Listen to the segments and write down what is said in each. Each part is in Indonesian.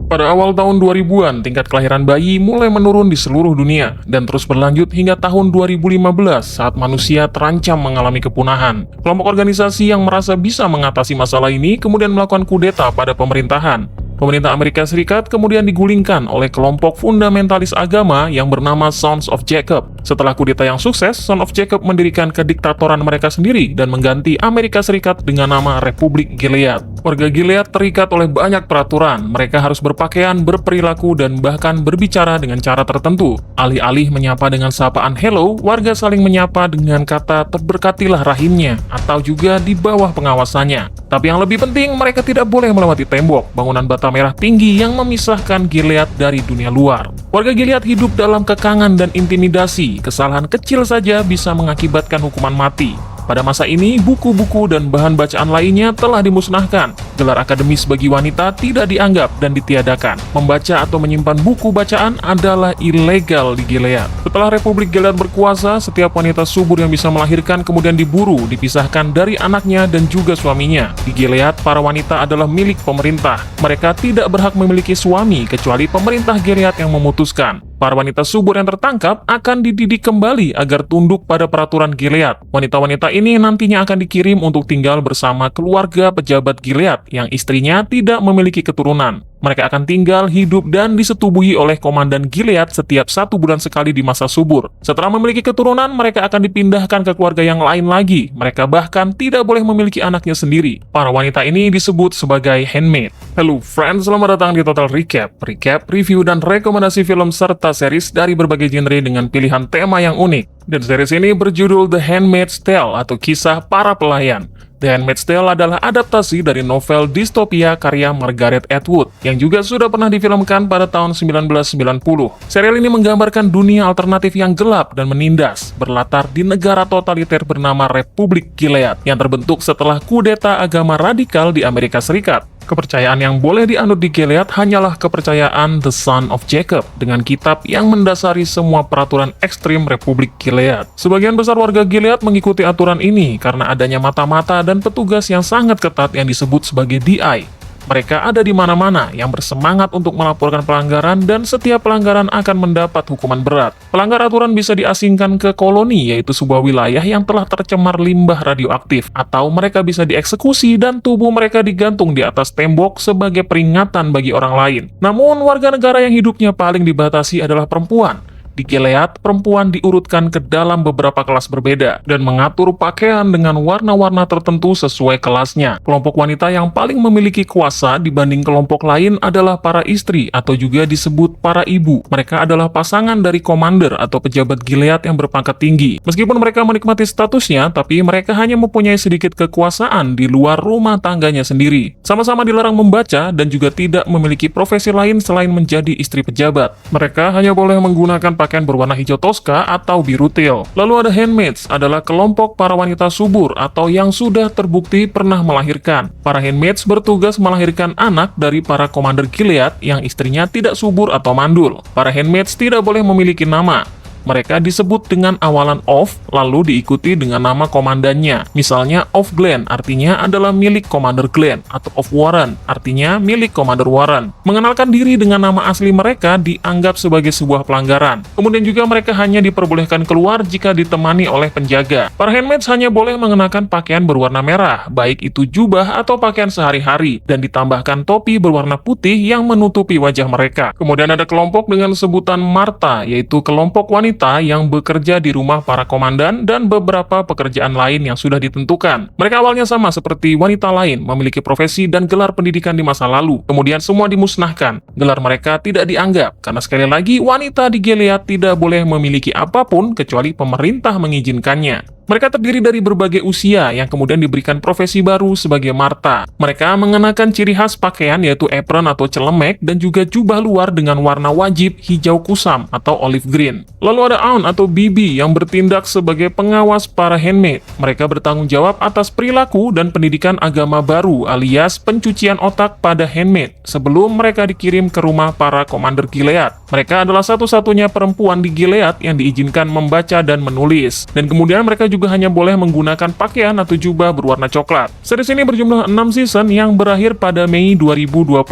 Pada awal tahun 2000-an, tingkat kelahiran bayi mulai menurun di seluruh dunia dan terus berlanjut hingga tahun 2015 saat manusia terancam mengalami kepunahan. Kelompok organisasi yang merasa bisa mengatasi masalah ini kemudian melakukan kudeta pada pemerintahan. Pemerintah Amerika Serikat kemudian digulingkan oleh kelompok fundamentalis agama yang bernama Sons of Jacob. Setelah kudeta yang sukses, Sons of Jacob mendirikan kediktatoran mereka sendiri dan mengganti Amerika Serikat dengan nama Republik Gilead. Warga Gilead terikat oleh banyak peraturan. Mereka harus berpakaian, berperilaku, dan bahkan berbicara dengan cara tertentu. Alih-alih menyapa dengan sapaan hello, warga saling menyapa dengan kata terberkatilah rahimnya atau juga di bawah pengawasannya. Tapi yang lebih penting, mereka tidak boleh melewati tembok, bangunan bata merah tinggi yang memisahkan Gilead dari dunia luar. Warga Gilead hidup dalam kekangan dan intimidasi. Kesalahan kecil saja bisa mengakibatkan hukuman mati. Pada masa ini, buku-buku dan bahan bacaan lainnya telah dimusnahkan. Gelar akademis bagi wanita tidak dianggap dan ditiadakan. Membaca atau menyimpan buku bacaan adalah ilegal di Gilead. Setelah Republik Gilead berkuasa, setiap wanita subur yang bisa melahirkan kemudian diburu, dipisahkan dari anaknya dan juga suaminya. Di Gilead, para wanita adalah milik pemerintah. Mereka tidak berhak memiliki suami kecuali pemerintah Gilead yang memutuskan. Para wanita subur yang tertangkap akan dididik kembali agar tunduk pada peraturan Gilead. Wanita-wanita ini nantinya akan dikirim untuk tinggal bersama keluarga pejabat Gilead yang istrinya tidak memiliki keturunan. Mereka akan tinggal, hidup, dan disetubuhi oleh komandan Gilead setiap 1 bulan sekali di masa subur. Setelah memiliki keturunan, mereka akan dipindahkan ke keluarga yang lain lagi. Mereka bahkan tidak boleh memiliki anaknya sendiri. Para wanita ini disebut sebagai handmaid. Hello friends, selamat datang di Total Recap, review, dan rekomendasi film serta series dari berbagai genre dengan pilihan tema yang unik. Dan series ini berjudul The Handmaid's Tale atau Kisah Para Pelayan. The Handmaid's Tale adalah adaptasi dari novel distopia karya Margaret Atwood yang juga sudah pernah difilmkan pada tahun 1990. Serial ini menggambarkan dunia alternatif yang gelap dan menindas, berlatar di negara totaliter bernama Republik Gilead yang terbentuk setelah kudeta agama radikal di Amerika Serikat. Kepercayaan yang boleh dianut di Gilead hanyalah kepercayaan The Son of Jacob dengan kitab yang mendasari semua peraturan ekstrim Republik Gilead. Sebagian besar warga Gilead mengikuti aturan ini karena adanya mata-mata dan petugas yang sangat ketat yang disebut sebagai DI. Mereka ada di mana-mana yang bersemangat untuk melaporkan pelanggaran dan setiap pelanggaran akan mendapat hukuman berat. Pelanggar aturan bisa diasingkan ke koloni, yaitu sebuah wilayah yang telah tercemar limbah radioaktif, atau mereka bisa dieksekusi dan tubuh mereka digantung di atas tembok sebagai peringatan bagi orang lain. Namun, warga negara yang hidupnya paling dibatasi adalah perempuan. Di Gilead, perempuan diurutkan ke dalam beberapa kelas berbeda dan mengatur pakaian dengan warna-warna tertentu sesuai kelasnya. Kelompok wanita yang paling memiliki kuasa dibanding kelompok lain adalah para istri atau juga disebut para ibu. Mereka adalah pasangan dari komander atau pejabat Gilead yang berpangkat tinggi. Meskipun mereka menikmati statusnya, tapi mereka hanya mempunyai sedikit kekuasaan di luar rumah tangganya sendiri. Sama-sama dilarang membaca dan juga tidak memiliki profesi lain selain menjadi istri pejabat. Mereka hanya boleh menggunakan pakaian berwarna hijau toska atau biru teal. Lalu ada handmaids, adalah kelompok para wanita subur atau yang sudah terbukti pernah melahirkan. Para handmaids bertugas melahirkan anak dari para komander Gilead yang istrinya tidak subur atau mandul. Para handmaids tidak boleh memiliki nama. Mereka disebut dengan awalan of, lalu diikuti dengan nama komandannya. Misalnya of Glen artinya adalah milik Commander Glen, atau of Warren artinya milik Commander Warren. Mengenalkan diri dengan nama asli mereka dianggap sebagai sebuah pelanggaran. Kemudian juga mereka hanya diperbolehkan keluar jika ditemani oleh penjaga. Para handmaids hanya boleh mengenakan pakaian berwarna merah, baik itu jubah atau pakaian sehari-hari, dan ditambahkan topi berwarna putih yang menutupi wajah mereka. Kemudian ada kelompok dengan sebutan Martha, yaitu kelompok wanita yang bekerja di rumah para komandan dan beberapa pekerjaan lain yang sudah ditentukan. Mereka awalnya sama seperti wanita lain, memiliki profesi dan gelar pendidikan di masa lalu. Kemudian semua dimusnahkan. Gelar mereka tidak dianggap, karena sekali lagi wanita di Gilead tidak boleh memiliki apapun kecuali pemerintah mengizinkannya. Mereka terdiri dari berbagai usia yang kemudian diberikan profesi baru sebagai Martha. Mereka mengenakan ciri khas pakaian yaitu apron atau celemek dan juga jubah luar dengan warna wajib hijau kusam atau olive green. Lalu ada Aun atau Bibi yang bertindak sebagai pengawas para handmaid. Mereka bertanggung jawab atas perilaku dan pendidikan agama baru alias pencucian otak pada handmaid sebelum mereka dikirim ke rumah para komander Gilead. Mereka adalah satu-satunya perempuan di Gilead yang diizinkan membaca dan menulis. Dan kemudian mereka juga juga hanya boleh menggunakan pakaian atau jubah berwarna coklat. Series ini berjumlah 6 season yang berakhir pada Mei 2025.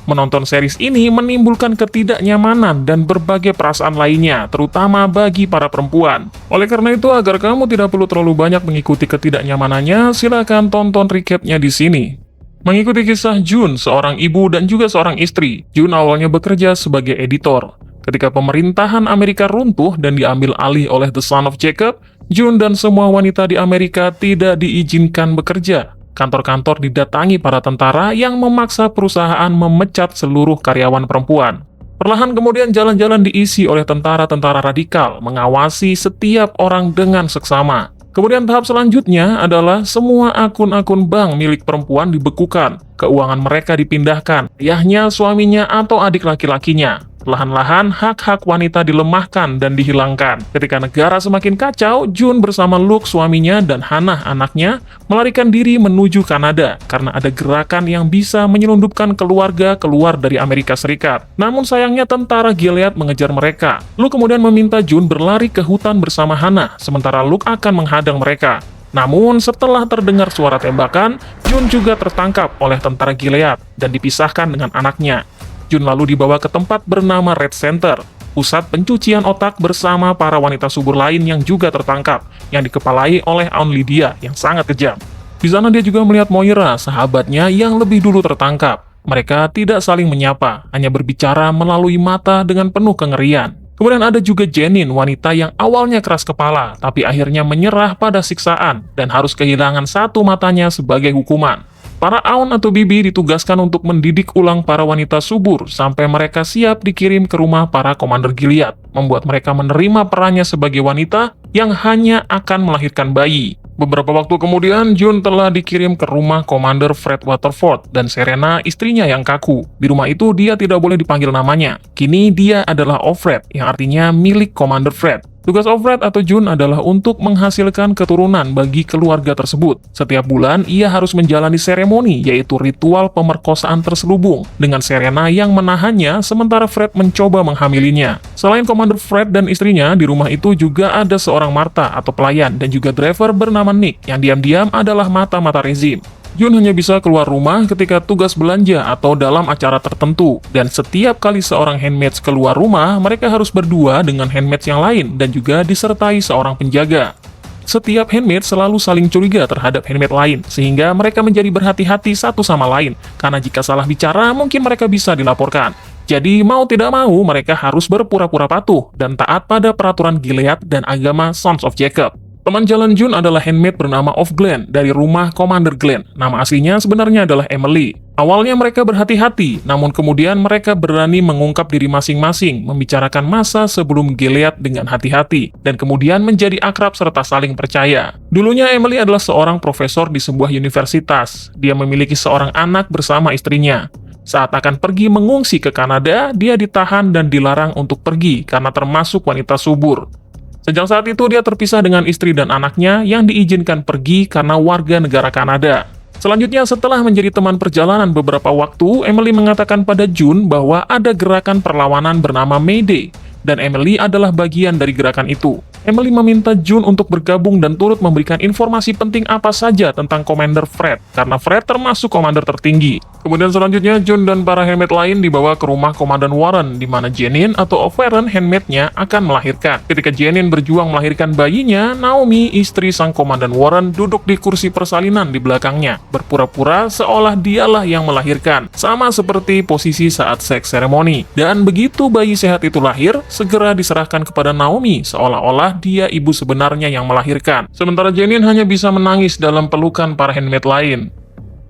Menonton series ini menimbulkan ketidaknyamanan dan berbagai perasaan lainnya, terutama bagi para perempuan. Oleh karena itu, agar kamu tidak perlu terlalu banyak mengikuti ketidaknyamanannya, silakan tonton recapnya di sini. Mengikuti kisah Jun, seorang ibu dan juga seorang istri, Jun awalnya bekerja sebagai editor. Ketika pemerintahan Amerika runtuh dan diambil alih oleh The Son of Jacob, Jun dan semua wanita di Amerika tidak diizinkan bekerja. Kantor-kantor didatangi para tentara yang memaksa perusahaan memecat seluruh karyawan perempuan. Perlahan kemudian jalan-jalan diisi oleh tentara-tentara radikal, mengawasi setiap orang dengan seksama. Kemudian tahap selanjutnya adalah semua akun-akun bank milik perempuan dibekukan, keuangan mereka dipindahkan, ayahnya, suaminya, atau adik laki-lakinya. Perlahan-lahan, hak-hak wanita dilemahkan dan dihilangkan. Ketika negara semakin kacau, Jun bersama Luke, suaminya, dan Hannah, anaknya, melarikan diri menuju Kanada karena ada gerakan yang bisa menyelundupkan keluarga keluar dari Amerika Serikat. Namun sayangnya tentara Gilead mengejar mereka. Luke kemudian meminta Jun berlari ke hutan bersama Hannah, sementara Luke akan menghadang mereka. Namun, setelah terdengar suara tembakan, Jun juga tertangkap oleh tentara Gilead dan dipisahkan dengan anaknya. Jun lalu dibawa ke tempat bernama Red Center, pusat pencucian otak bersama para wanita subur lain yang juga tertangkap, yang dikepalai oleh Aunt Lydia yang sangat kejam. Di sana dia juga melihat Moira, sahabatnya yang lebih dulu tertangkap. Mereka tidak saling menyapa, hanya berbicara melalui mata dengan penuh kengerian. Kemudian ada juga Janine, wanita yang awalnya keras kepala, tapi akhirnya menyerah pada siksaan dan harus kehilangan satu matanya sebagai hukuman. Para Aunt atau Bibi ditugaskan untuk mendidik ulang para wanita subur sampai mereka siap dikirim ke rumah para komander Gilead, membuat mereka menerima perannya sebagai wanita yang hanya akan melahirkan bayi. Beberapa waktu kemudian, Jun telah dikirim ke rumah Komander Fred Waterford dan Serena, istrinya yang kaku. Di rumah itu dia tidak boleh dipanggil namanya. Kini dia adalah Offred, yang artinya milik Komander Fred. Tugas Offred atau Jun adalah untuk menghasilkan keturunan bagi keluarga tersebut. Setiap bulan, ia harus menjalani seremoni, yaitu ritual pemerkosaan terselubung, dengan Serena yang menahannya, sementara Fred mencoba menghamilinya. Selain Komander Fred dan istrinya, di rumah itu juga ada seorang Martha atau pelayan, dan juga driver bernama Nick, yang diam-diam adalah mata-mata rezim. Jun hanya bisa keluar rumah ketika tugas belanja atau dalam acara tertentu, dan setiap kali seorang handmaid keluar rumah, mereka harus berdua dengan handmaid yang lain dan juga disertai seorang penjaga. Setiap handmaid selalu saling curiga terhadap handmaid lain, sehingga mereka menjadi berhati-hati satu sama lain, karena jika salah bicara mungkin mereka bisa dilaporkan. Jadi mau tidak mau mereka harus berpura-pura patuh dan taat pada peraturan Gilead dan agama Sons of Jacob. Teman jalan Jun adalah handmaid bernama Of Glen dari rumah Commander Glen. Nama aslinya sebenarnya adalah Emily. Awalnya mereka berhati-hati, namun kemudian mereka berani mengungkap diri masing-masing, membicarakan masa sebelum Gilead dengan hati-hati, dan kemudian menjadi akrab serta saling percaya. Dulunya Emily adalah seorang profesor di sebuah universitas. Dia memiliki seorang anak bersama istrinya. Saat akan pergi mengungsi ke Kanada, dia ditahan dan dilarang untuk pergi karena termasuk wanita subur. Sejak saat itu dia terpisah dengan istri dan anaknya yang diizinkan pergi karena warga negara Kanada. Selanjutnya, setelah menjadi teman perjalanan beberapa waktu, Emily mengatakan pada Jun bahwa ada gerakan perlawanan bernama Mayday, dan Emily adalah bagian dari gerakan itu. Emily meminta Jun untuk bergabung dan turut memberikan informasi penting apa saja tentang Commander Fred, karena Fred termasuk komander tertinggi. Kemudian selanjutnya, Jun dan para handmaid lain dibawa ke rumah Komandan Warren, di mana Janine atau O'Farren, handmaidnya, akan melahirkan. Ketika Janine berjuang melahirkan bayinya, Naomi, istri sang Komandan Warren, duduk di kursi persalinan di belakangnya, berpura-pura seolah dialah yang melahirkan, sama seperti posisi saat seks seremoni. Dan begitu bayi sehat itu lahir, segera diserahkan kepada Naomi, seolah-olah dia ibu sebenarnya yang melahirkan. Sementara Janine hanya bisa menangis dalam pelukan para handmaid lain.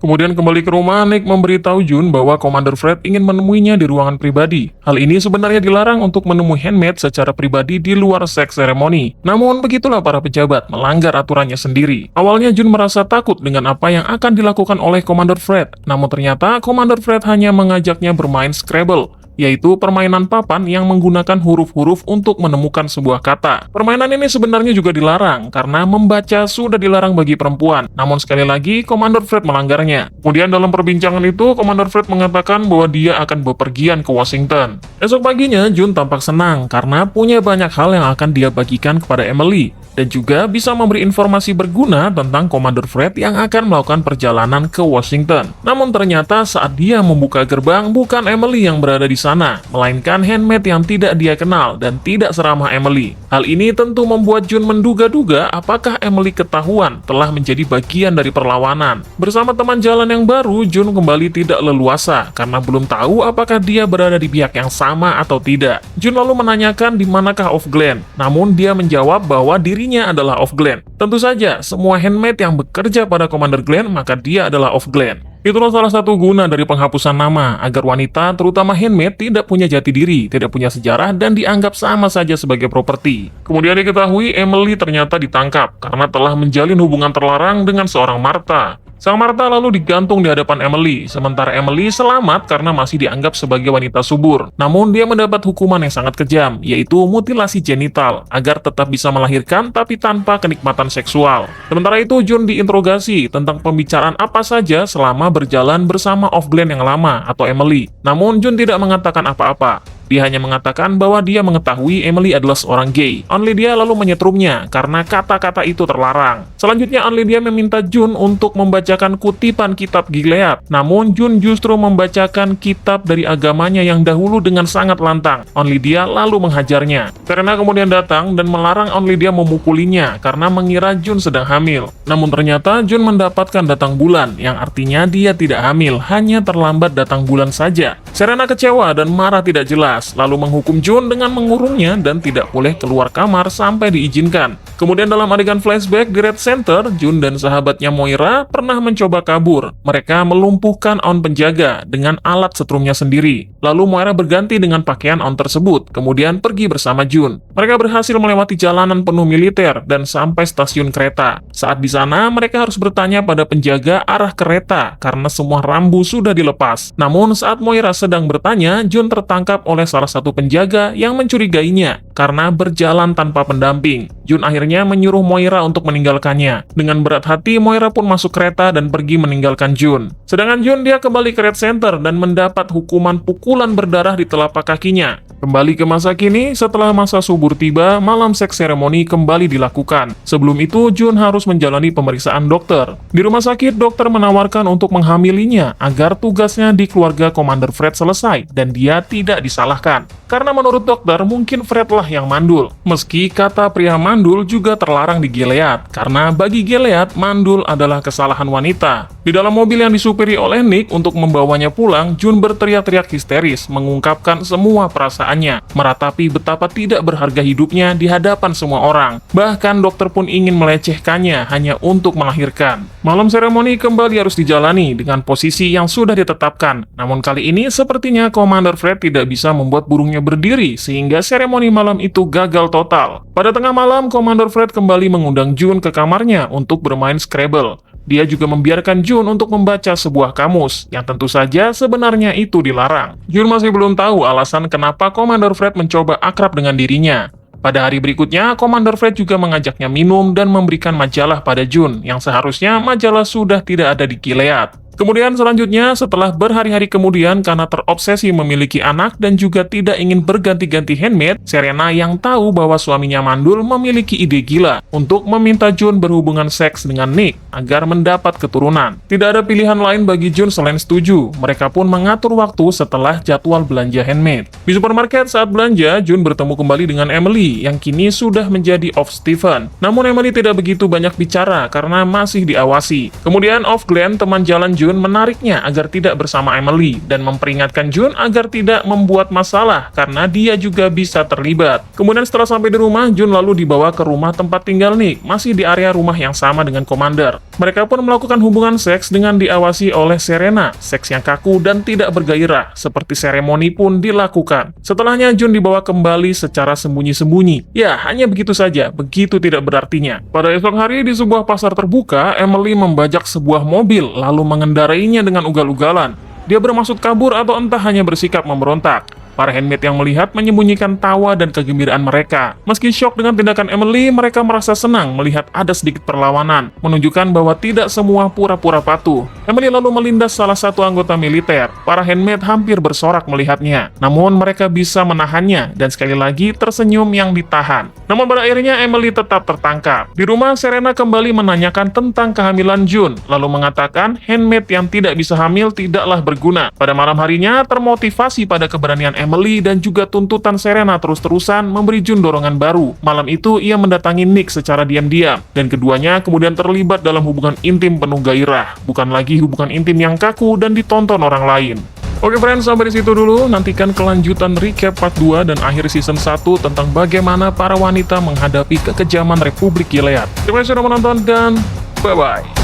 Kemudian kembali ke rumah, Nick memberitahu Jun bahwa Commander Fred ingin menemuinya di ruangan pribadi. Hal ini sebenarnya dilarang untuk menemui handmaid secara pribadi di luar seks seremoni. Namun begitulah para pejabat melanggar aturannya sendiri. Awalnya Jun merasa takut dengan apa yang akan dilakukan oleh Commander Fred. Namun ternyata Commander Fred hanya mengajaknya bermain Scrabble. yaitu permainan papan yang menggunakan huruf-huruf untuk menemukan sebuah kata. Permainan ini sebenarnya juga dilarang, karena membaca sudah dilarang bagi perempuan. Namun sekali lagi, Komander Fred melanggarnya. Kemudian dalam perbincangan itu, Komander Fred mengatakan bahwa dia akan bepergian ke Washington. Esok paginya, Jun tampak senang, karena punya banyak hal yang akan dia bagikan kepada Emily, dan juga bisa memberi informasi berguna tentang Komander Fred yang akan melakukan perjalanan ke Washington. Namun ternyata saat dia membuka gerbang, bukan Emily yang berada di sana, melainkan handmaid yang tidak dia kenal dan tidak seramah Emily. Hal ini tentu membuat Jun menduga-duga apakah Emily ketahuan telah menjadi bagian dari perlawanan. Bersama teman jalan yang baru, Jun kembali tidak leluasa karena belum tahu apakah dia berada di pihak yang sama atau tidak. Jun lalu menanyakan di manakah Off Glen, namun dia menjawab bahwa dirinya adalah Off Glen. Tentu saja, semua handmaid yang bekerja pada Komander Glen, maka dia adalah Off Glen. Itulah salah satu guna dari penghapusan nama, agar wanita, terutama handmaid, tidak punya jati diri, tidak punya sejarah, dan dianggap sama saja sebagai properti. Kemudian diketahui Emily ternyata ditangkap karena telah menjalin hubungan terlarang dengan seorang Martha. Sang Martha lalu digantung di hadapan Emily, sementara Emily selamat karena masih dianggap sebagai wanita subur. Namun dia mendapat hukuman yang sangat kejam, yaitu mutilasi genital, agar tetap bisa melahirkan tapi tanpa kenikmatan seksual. Sementara itu Jun diinterogasi tentang pembicaraan apa saja selama berjalan bersama Off Glen yang lama atau Emily. Namun Jun tidak mengatakan apa-apa. Dia hanya mengatakan bahwa dia mengetahui Emily adalah seorang gay. Only dia lalu menyetrumnya karena kata-kata itu terlarang. Selanjutnya Only dia meminta Jun untuk membacakan kutipan kitab Gilead. Namun Jun justru membacakan kitab dari agamanya yang dahulu dengan sangat lantang. Only dia lalu menghajarnya. Serena kemudian datang dan melarang Only dia memukulinya karena mengira Jun sedang hamil. Namun ternyata Jun mendapatkan datang bulan, yang artinya dia tidak hamil, hanya terlambat datang bulan saja. Serena kecewa dan marah tidak jelas, lalu menghukum Jun dengan mengurungnya dan tidak boleh keluar kamar sampai diizinkan. Kemudian dalam adegan flashback di Red Center, Jun dan sahabatnya Moira pernah mencoba kabur. Mereka melumpuhkan On penjaga dengan alat setrumnya sendiri. Lalu Moira berganti dengan pakaian On tersebut, kemudian pergi bersama Jun. Mereka berhasil melewati jalanan penuh militer dan sampai stasiun kereta. Saat di sana, mereka harus bertanya pada penjaga arah kereta karena semua rambu sudah dilepas. Namun saat Moira sedang bertanya, Jun tertangkap oleh salah satu penjaga yang mencurigainya karena berjalan tanpa pendamping. Jun akhirnya menyuruh Moira untuk meninggalkannya. Dengan berat hati, Moira pun masuk kereta dan pergi meninggalkan Jun. Sedangkan Jun dia kembali ke Red Center dan mendapat hukuman pukulan berdarah di telapak kakinya. Kembali ke masa kini, setelah masa subur tiba, malam seks seremoni kembali dilakukan. Sebelum itu, Jun harus menjalani pemeriksaan dokter. Di rumah sakit, dokter menawarkan untuk menghamilinya agar tugasnya di keluarga Komander Fred selesai dan dia tidak disalahkan. Karena menurut dokter, mungkin Fred lah yang mandul. Meski kata pria mandul juga terlarang di Gilead, karena bagi Gilead, mandul adalah kesalahan wanita. Di dalam mobil yang disupiri oleh Nick untuk membawanya pulang, Jun berteriak-teriak histeris, mengungkapkan semua perasaannya, meratapi betapa tidak berharga hidupnya di hadapan semua orang. Bahkan dokter pun ingin melecehkannya hanya untuk melahirkan. Malam seremoni kembali harus dijalani dengan posisi yang sudah ditetapkan. Namun kali ini sepertinya Komander Fred tidak bisa membuat burungnya berdiri, sehingga seremoni malam itu gagal total. Pada tengah malam, Komander Fred kembali mengundang Jun ke kamarnya untuk bermain Scrabble. Dia juga membiarkan Jun untuk membaca sebuah kamus, yang tentu saja sebenarnya itu dilarang. Jun masih belum tahu alasan kenapa Komander Fred mencoba akrab dengan dirinya. Pada hari berikutnya, Komander Fred juga mengajaknya minum dan memberikan majalah pada Jun, yang seharusnya majalah sudah tidak ada di Gilead. Kemudian selanjutnya, setelah berhari-hari kemudian karena terobsesi memiliki anak dan juga tidak ingin berganti-ganti handmaid, Serena yang tahu bahwa suaminya mandul memiliki ide gila untuk meminta Jun berhubungan seks dengan Nick agar mendapat keturunan. Tidak ada pilihan lain bagi Jun selain setuju. Mereka pun mengatur waktu setelah jadwal belanja handmaid. Di supermarket saat belanja, Jun bertemu kembali dengan Emily yang kini sudah menjadi Off Steven. Namun Emily tidak begitu banyak bicara karena masih diawasi. Kemudian Off Glen, teman jalan Jun, menariknya agar tidak bersama Emily dan memperingatkan Jun agar tidak membuat masalah karena dia juga bisa terlibat. Kemudian setelah sampai di rumah, Jun lalu dibawa ke rumah tempat tinggal Nick, masih di area rumah yang sama dengan Komander. Mereka pun melakukan hubungan seks dengan diawasi oleh Serena, seks yang kaku dan tidak bergairah, seperti seremoni pun dilakukan. Setelahnya Jun dibawa kembali secara sembunyi-sembunyi. Ya, hanya begitu saja, begitu tidak berartinya. Pada esok hari di sebuah pasar terbuka, Emily membajak sebuah mobil lalu mengendarainya dengan ugal-ugalan. Dia bermaksud kabur atau entah hanya bersikap memberontak. Para handmaid yang melihat menyembunyikan tawa dan kegembiraan mereka. Meski syok dengan tindakan Emily, mereka merasa senang melihat ada sedikit perlawanan, menunjukkan bahwa tidak semua pura-pura patuh. Emily lalu melindas salah satu anggota militer. Para handmaid hampir bersorak melihatnya, namun mereka bisa menahannya dan sekali lagi tersenyum yang ditahan. Namun pada akhirnya Emily tetap tertangkap. Di rumah, Serena kembali menanyakan tentang kehamilan June, lalu mengatakan handmaid yang tidak bisa hamil tidaklah berguna. Pada malam harinya, termotivasi pada keberanian Emily dan juga tuntutan Serena terus-terusan memberi June dorongan baru. Malam itu ia mendatangi Nick secara diam-diam, dan keduanya kemudian terlibat dalam hubungan intim penuh gairah, bukan lagi hubungan intim yang kaku dan ditonton orang lain. Oke friends, sampai di situ dulu. Nantikan kelanjutan recap part 2 dan akhir season 1 tentang bagaimana para wanita menghadapi kekejaman Republik Gilead. Terima kasih sudah menonton dan bye-bye.